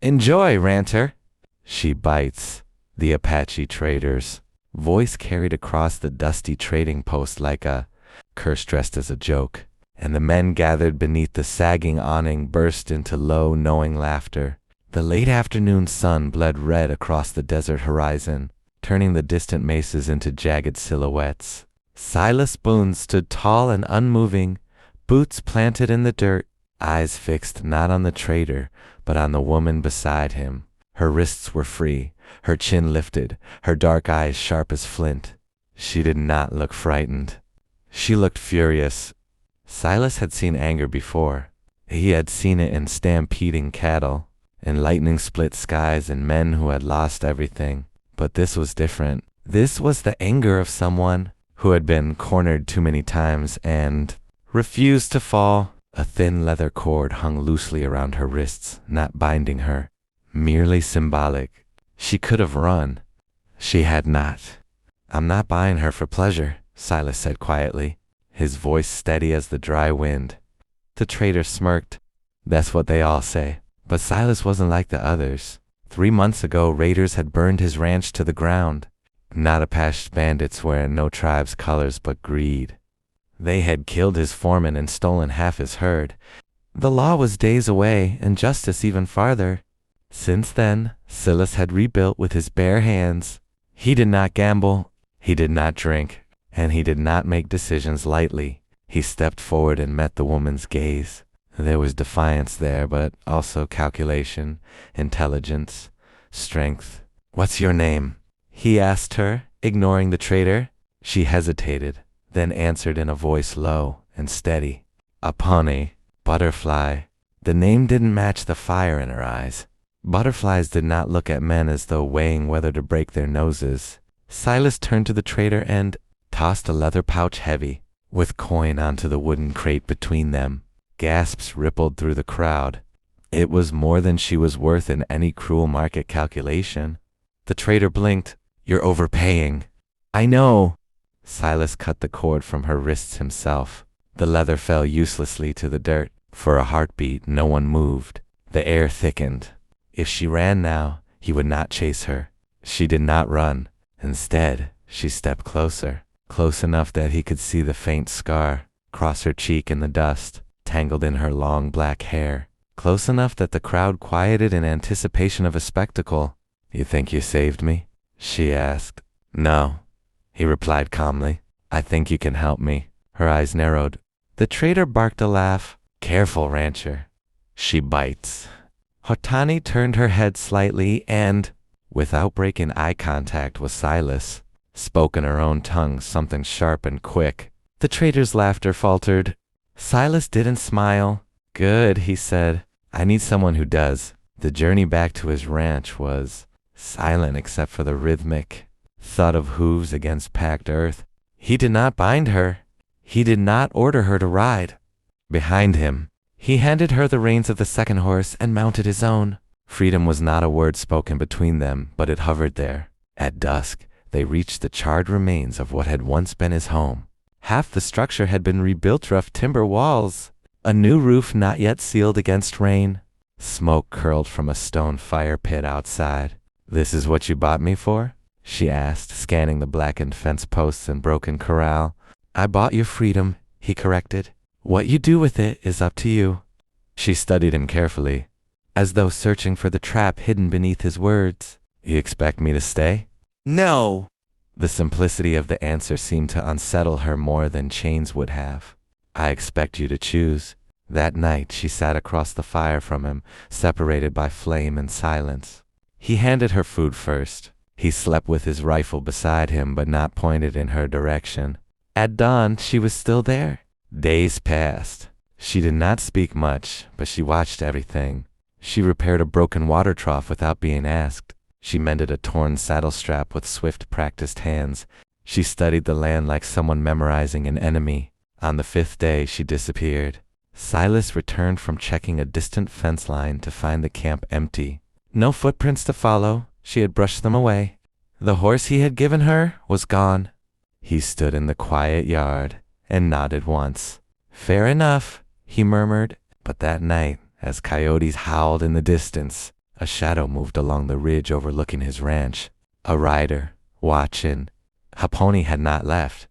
Enjoy, ranter. She bites. The Apache traders. Voice carried across the dusty trading post like a curse dressed as a joke, and the men gathered beneath the sagging awning burst into low, knowing laughter. The late afternoon sun bled red across the desert horizon, turning the distant mesas into jagged silhouettes. Silas Boone stood tall and unmoving, boots planted in the dirt, eyes fixed not on the trader, but on the woman beside him. Her wrists were free, her chin lifted, her dark eyes sharp as flint. She did not look frightened. She looked furious. Silas had seen anger before. He had seen it in stampeding cattle, in lightning-split skies, and men who had lost everything. But this was different. This was the anger of someone who had been cornered too many times and refused to fall. A thin leather cord hung loosely around her wrists, not binding her, merely symbolic. She could have run. She had not. I'm not buying her for pleasure, Silas said quietly, his voice steady as the dry wind. The trader smirked. That's what they all say. But Silas wasn't like the others. 3 months ago, raiders had burned his ranch to the ground. Not Apache bandits wearing no tribe's colors but greed. They had killed his foreman and stolen half his herd. The law was days away, and justice even farther. Since then, Silas had rebuilt with his bare hands. He did not gamble, he did not drink, and he did not make decisions lightly. He stepped forward and met the woman's gaze. There was defiance there, but also calculation, intelligence, strength. "What's your name?" he asked her, ignoring the trader. She hesitated, then answered in a voice low and steady. "Apache, butterfly." The name didn't match the fire in her eyes. Butterflies did not look at men as though weighing whether to break their noses. Silas turned to the trader and tossed a leather pouch heavy, with coin onto the wooden crate between them. Gasps rippled through the crowd. It was more than she was worth in any cruel market calculation. The trader blinked. "You're overpaying." "I know." Silas cut the cord from her wrists himself. The leather fell uselessly to the dirt. For a heartbeat, no one moved. The air thickened. If she ran now, he would not chase her. She did not run. Instead, she stepped closer, close enough that he could see the faint scar cross her cheek in the dust, tangled in her long black hair, close enough that the crowd quieted in anticipation of a spectacle. "You think you saved me?" she asked. "No," he replied calmly. "I think you can help me." Her eyes narrowed. The trader barked a laugh. "Careful, rancher. She bites." Hotani turned her head slightly and, without breaking eye contact with Silas, spoke in her own tongue something sharp and quick. The trader's laughter faltered. Silas didn't smile. "Good," he said. "I need someone who does." The journey back to his ranch was silent except for the rhythmic thud of hooves against packed earth. He did not bind her. He did not order her to ride. Behind him, he handed her the reins of the second horse and mounted his own. Freedom was not a word spoken between them, but it hovered there. At dusk, they reached the charred remains of what had once been his home. Half the structure had been rebuilt, rough timber walls, a new roof not yet sealed against rain. Smoke curled from a stone fire pit outside. "This is what you bought me for?" she asked, scanning the blackened fence posts and broken corral. "I bought your freedom," he corrected. "What you do with it is up to you." She studied him carefully, as though searching for the trap hidden beneath his words. "You expect me to stay?" "No." The simplicity of the answer seemed to unsettle her more than chains would have. "I expect you to choose." That night she sat across the fire from him, separated by flame and silence. He handed her food first. He slept with his rifle beside him, but not pointed in her direction. At dawn, she was still there. Days passed. She did not speak much, but she watched everything. She repaired a broken water trough without being asked. She mended a torn saddle strap with swift, practiced hands. She studied the land like someone memorizing an enemy. On the 5th day, she disappeared. Silas returned from checking a distant fence line to find the camp empty. No footprints to follow. She had brushed them away. The horse he had given her was gone. He stood in the quiet yard and nodded once. "Fair enough," he murmured. But that night, as coyotes howled in the distance, a shadow moved along the ridge overlooking his ranch. A rider, watching. Haponi had not left.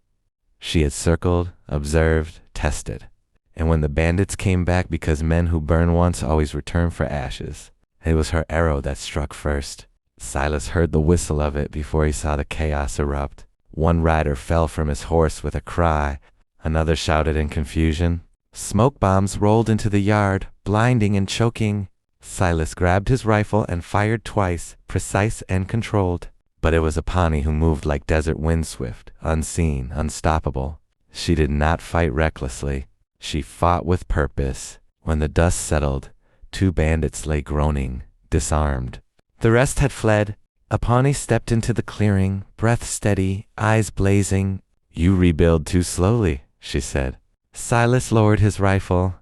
She had circled, observed, tested. And when the bandits came back, because men who burn once always return for ashes, it was her arrow that struck first. Silas heard the whistle of it before he saw the chaos erupt. One rider fell from his horse with a cry. Another shouted in confusion. Smoke bombs rolled into the yard, blinding and choking. Silas grabbed his rifle and fired twice, precise and controlled. But it was Apani who moved like desert windswift, unseen, unstoppable. She did not fight recklessly. She fought with purpose. When the dust settled, 2 bandits lay groaning, disarmed. The rest had fled. Apani stepped into the clearing, breath steady, eyes blazing. You rebuild too slowly, she said. Silas lowered his rifle.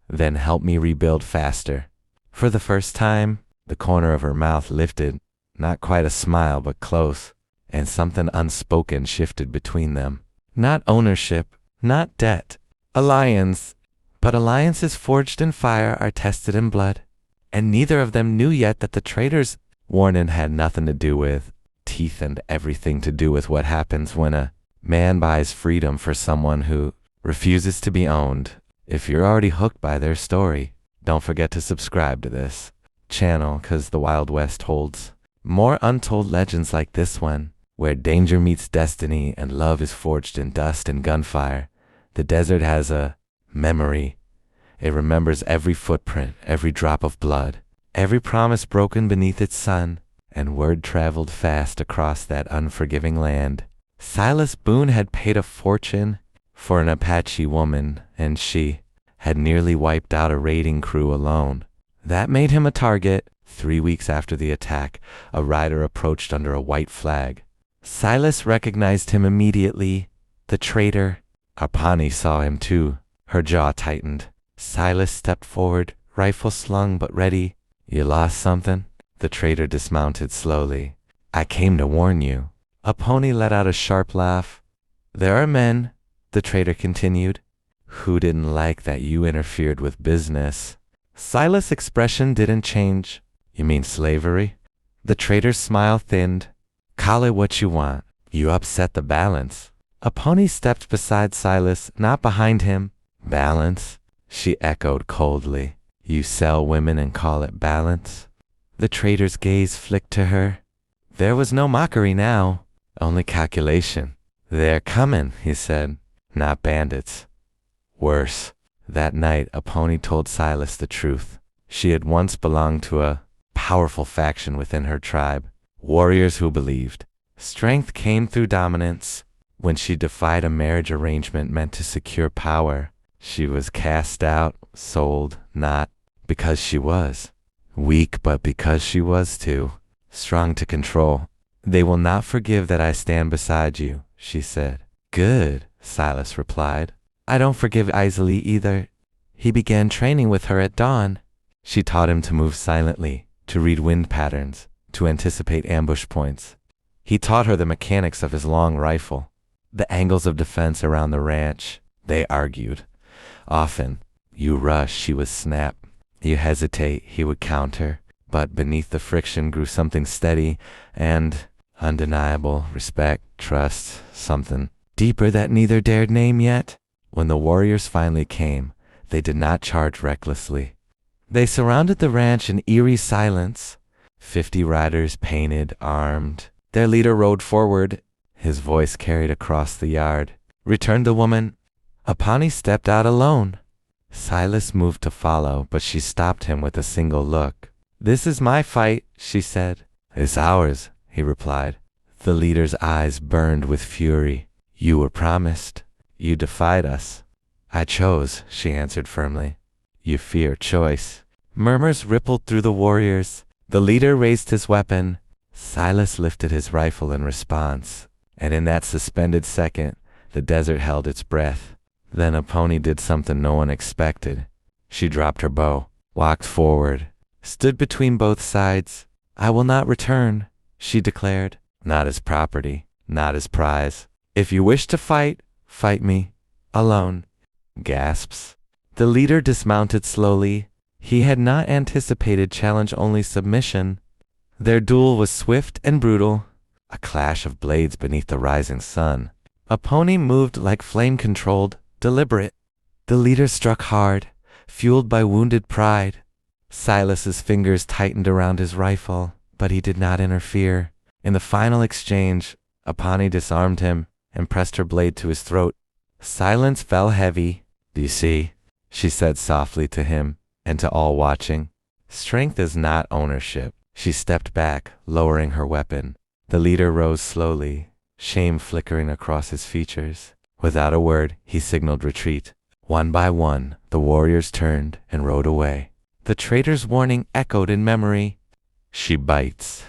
Then help me rebuild faster. For the first time, the corner of her mouth lifted, not quite a smile but close, and something unspoken shifted between them. Not ownership, not debt. Alliance. But alliances forged in fire are tested in blood. And neither of them knew yet that the traitors' warning had nothing to do with teeth and everything to do with what happens when a man buys freedom for someone who refuses to be owned. If you're already hooked by their story, don't forget to subscribe to this channel, cause the Wild West holds more untold legends like this one, where danger meets destiny and love is forged in dust and gunfire. The desert has a memory. It remembers every footprint, every drop of blood, every promise broken beneath its sun, and word traveled fast across that unforgiving land. Silas Boone had paid a fortune for an Apache woman, and she had nearly wiped out a raiding crew alone. That made him a target. 3 weeks after the attack, a rider approached under a white flag. Silas recognized him immediately. The traitor. Apani saw him too. Her jaw tightened. Silas stepped forward, rifle slung but ready. You lost something? The traitor dismounted slowly. I came to warn you. Apani let out a sharp laugh. There are men, the traitor continued, who didn't like that you interfered with business. Silas' expression didn't change. You mean slavery? The traitor's smile thinned. Call it what you want. You upset the balance. Apani stepped beside Silas, not behind him. Balance? She echoed coldly. You sell women and call it balance? The traitor's gaze flicked to her. There was no mockery now, only calculation. They're coming, he said. Not bandits. Worse. That night, Apani told Silas the truth. She had once belonged to a powerful faction within her tribe. Warriors who believed strength came through dominance. When she defied a marriage arrangement meant to secure power, she was cast out, sold, not because she was weak, but because she was too strong to control. They will not forgive that I stand beside you, she said. Good, Silas replied. I don't forgive easily either. He began training with her at dawn. She taught him to move silently, to read wind patterns, to anticipate ambush points. He taught her the mechanics of his long rifle, the angles of defense around the ranch. They argued. Often, you rush, she would snap. You hesitate, he would counter. But beneath the friction grew something steady and undeniable. Respect, trust, something deeper that neither dared name yet. When the warriors finally came, they did not charge recklessly. They surrounded the ranch in eerie silence. 50 riders, painted, armed. Their leader rode forward. His voice carried across the yard. Returned the woman. Apani stepped out alone. Silas moved to follow, but she stopped him with a single look. This is my fight, she said. It's ours, he replied. The leader's eyes burned with fury. You were promised. You defied us. I chose, she answered firmly. You fear choice. Murmurs rippled through the warriors. The leader raised his weapon. Silas lifted his rifle in response, and in that suspended second, the desert held its breath. Then Apani did something no one expected. She dropped her bow, walked forward, stood between both sides. I will not return, she declared. Not as property, not as prize. If you wish to fight, fight me, alone. Gasps. The leader dismounted slowly. He had not anticipated challenge-only submission. Their duel was swift and brutal, a clash of blades beneath the rising sun. A pony moved like flame-controlled, deliberate. The leader struck hard, fueled by wounded pride. Silas's fingers tightened around his rifle, but he did not interfere. In the final exchange, Apache disarmed him and pressed her blade to his throat. Silence fell heavy. "Do you see?" she said softly to him and to all watching. "Strength is not ownership." She stepped back, lowering her weapon. The leader rose slowly, shame flickering across his features. Without a word, he signaled retreat. One by one, the warriors turned and rode away. The traitor's warning echoed in memory. She bites.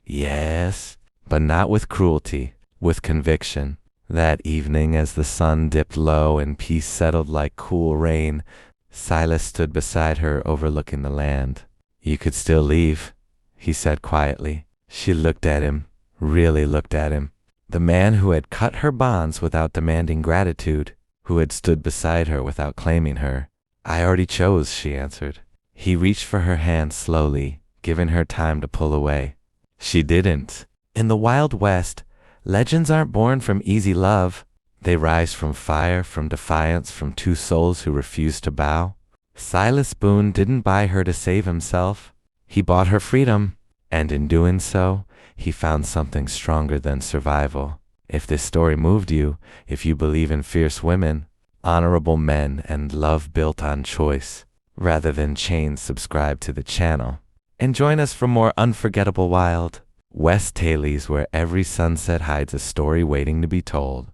Yes, but not with cruelty, with conviction. That evening, as the sun dipped low and peace settled like cool rain, Silas stood beside her overlooking the land. "You could still leave," he said quietly. She looked at him, really looked at him. The man who had cut her bonds without demanding gratitude, who had stood beside her without claiming her. "I already chose," she answered. He reached for her hand slowly, giving her time to pull away. She didn't. In the Wild West, legends aren't born from easy love. They rise from fire, from defiance, from two souls who refuse to bow. Silas Boone didn't buy her to save himself. He bought her freedom, and in doing so, he found something stronger than survival. If this story moved you, if you believe in fierce women, honorable men, and love built on choice, rather than chains, subscribe to the channel. And join us for more unforgettable Wild West tales where every sunset hides a story waiting to be told.